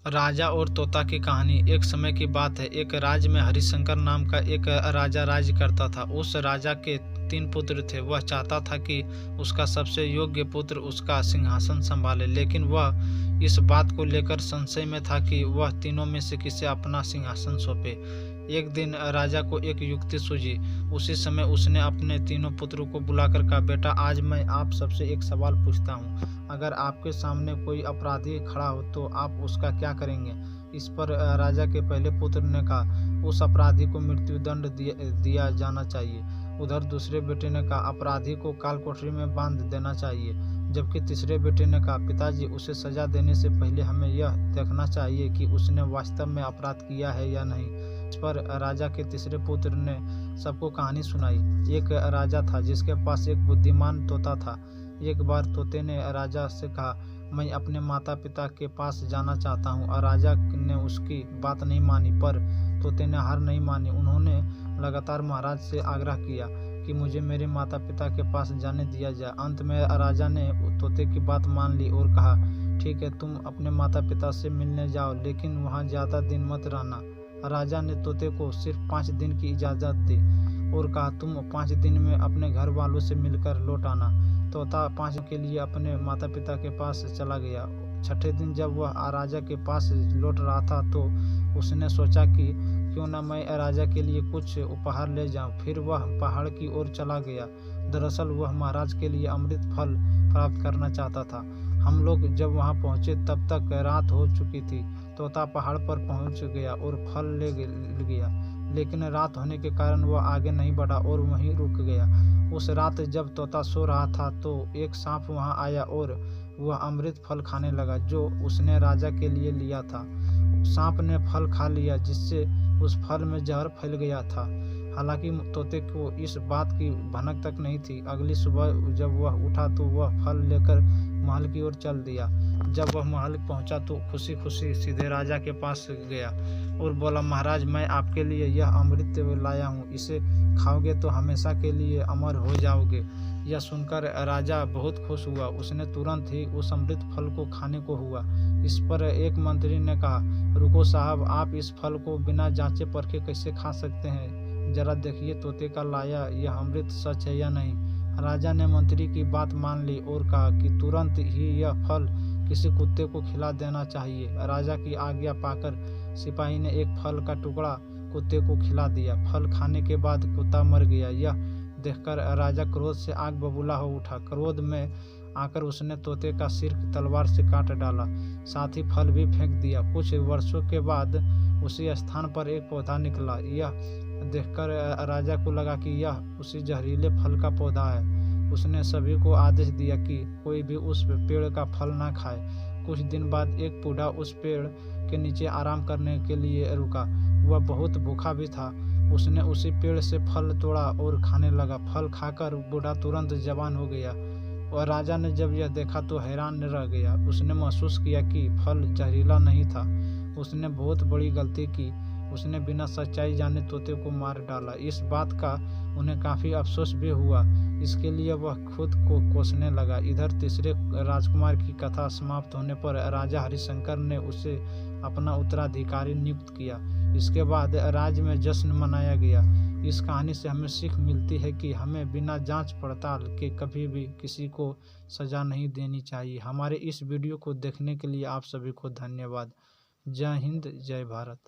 राजा और तोता की कहानी। एक समय की बात है, एक राज्य में हरिशंकर नाम का एक राजा राज्य करता था। उस राजा के 3 पुत्र थे। वह चाहता था कि उसका सबसे योग्य पुत्र उसका सिंहासन संभाले, लेकिन वह इस बात को लेकर संशय में था कि वह तीनों में से किसे अपना सिंहासन सौंपे। एक दिन राजा को एक युक्ति सूझी। उसी समय उसने अपने तीनों पुत्रों को बुलाकर कहा, बेटा, आज मैं आप सबसे एक सवाल पूछता हूँ। अगर आपके सामने कोई अपराधी खड़ा हो तो आप उसका क्या करेंगे? इस पर राजा के पहले पुत्र ने कहा, उस अपराधी को मृत्युदंड दिया जाना चाहिए। उधर दूसरे बेटे ने कहा, अपराधी को काल कोठरी में बांध देना चाहिए। जबकि तीसरे बेटे ने कहा, पिताजी, उसे सजा देने से पहले हमें यह देखना चाहिए कि उसने वास्तव में अपराध किया है या नहीं। इस पर राजा के तीसरे पुत्र ने सबको कहानी सुनाई। एक राजा था जिसके पास एक बुद्धिमान तोता था। एक बार तोते ने राजा से कहा, मैं अपने माता पिता के पास जाना चाहता हूँ। और राजा ने उसकी बात नहीं मानी, पर तोते ने हार नहीं मानी। उन्होंने लगातार महाराज से आग्रह किया कि मुझे मेरे माता पिता के पास जाने दिया जाए। अंत में राजा ने तोते की बात मान ली और कहा, ठीक है, तुम अपने माता पिता से मिलने जाओ, लेकिन वहाँ ज़्यादा दिन मत रहना। राजा ने तोते को सिर्फ 5 दिन की इजाज़त दी और कहा, तुम 5 दिन में अपने घर वालों से मिलकर लौट आना। तोता 5 दिन के लिए अपने माता पिता के पास चला गया। छठे दिन जब वह राजा के पास लौट रहा था तो उसने सोचा कि क्यों न मैं राजा के लिए कुछ उपहार ले जाऊं। फिर वह पहाड़ की ओर चला गया। दरअसल वह महाराज के लिए अमृत फल प्राप्त करना चाहता था। हम लोग जब वहां पहुंचे तब तक रात हो चुकी थी। तोता पहाड़ पर पहुंच गया और फल ले गया, लेकिन रात होने के कारण वह आगे नहीं बढ़ा और वहीं रुक गया। उस रात जब तोता सो रहा था तो एक सांप वहां आया और वह अमृत फल खाने लगा जो उसने राजा के लिए लिया था। सांप ने फल खा लिया, जिससे उस फल में जहर फैल गया था। हालांकि तोते को इस बात की भनक तक नहीं थी। अगली सुबह जब वह उठा तो वह फल लेकर महल की ओर चल दिया। जब वह महल पहुंचा तो खुशी खुशी सीधे राजा के पास गया और बोला, महाराज, मैं आपके लिए यह अमृत लाया हूँ। इसे खाओगे तो हमेशा के लिए अमर हो जाओगे। यह सुनकर राजा बहुत खुश हुआ। उसने तुरंत ही उस अमृत फल को खाने को हुआ। इस पर एक मंत्री ने कहा, रुको साहब, आप इस फल को बिना जांचे परखे कैसे खा सकते हैं? जरा देखिए तोते का लाया यह अमृत सच है या नहीं। राजा ने मंत्री की बात मान ली और कहा कि तुरंत ही यह फल किसी कुत्ते को खिला देना चाहिए। राजा की आज्ञा पाकर सिपाही ने एक फल का टुकड़ा कुत्ते को खिला दिया। फल खाने के बाद कुत्ता मर गया। यह देखकर राजा क्रोध से आग बबूला हो उठा। क्रोध में आकर उसने तोते का सिर तलवार से काट डाला, साथ ही फल भी फेंक दिया। कुछ वर्षों के बाद उसी स्थान पर एक पौधा निकला। यह देखकर राजा को लगा कि यह उसी जहरीले फल का पौधा है। उसने सभी को आदेश दिया कि कोई भी उस पेड़ का फल ना खाए। कुछ दिन बाद एक बूढ़ा उस पेड़ के नीचे आराम करने के लिए रुका। वह बहुत भूखा भी था। उसने उसी पेड़ से फल तोड़ा और खाने लगा। फल खाकर बूढ़ा तुरंत जवान हो गया और राजा ने जब यह देखा तो हैरान रह गया। उसने महसूस किया कि फल जहरीला नहीं था। उसने बहुत बड़ी गलती की। उसने बिना सच्चाई जाने तोते को मार डाला। इस बात का उन्हें काफ़ी अफसोस भी हुआ। इसके लिए वह खुद को कोसने लगा। इधर तीसरे राजकुमार की कथा समाप्त होने पर राजा हरिशंकर ने उसे अपना उत्तराधिकारी नियुक्त किया। इसके बाद राज्य में जश्न मनाया गया। इस कहानी से हमें सीख मिलती है कि हमें बिना जांच पड़ताल के कभी भी किसी को सज़ा नहीं देनी चाहिए। हमारे इस वीडियो को देखने के लिए आप सभी को धन्यवाद। जय हिंद, जय भारत।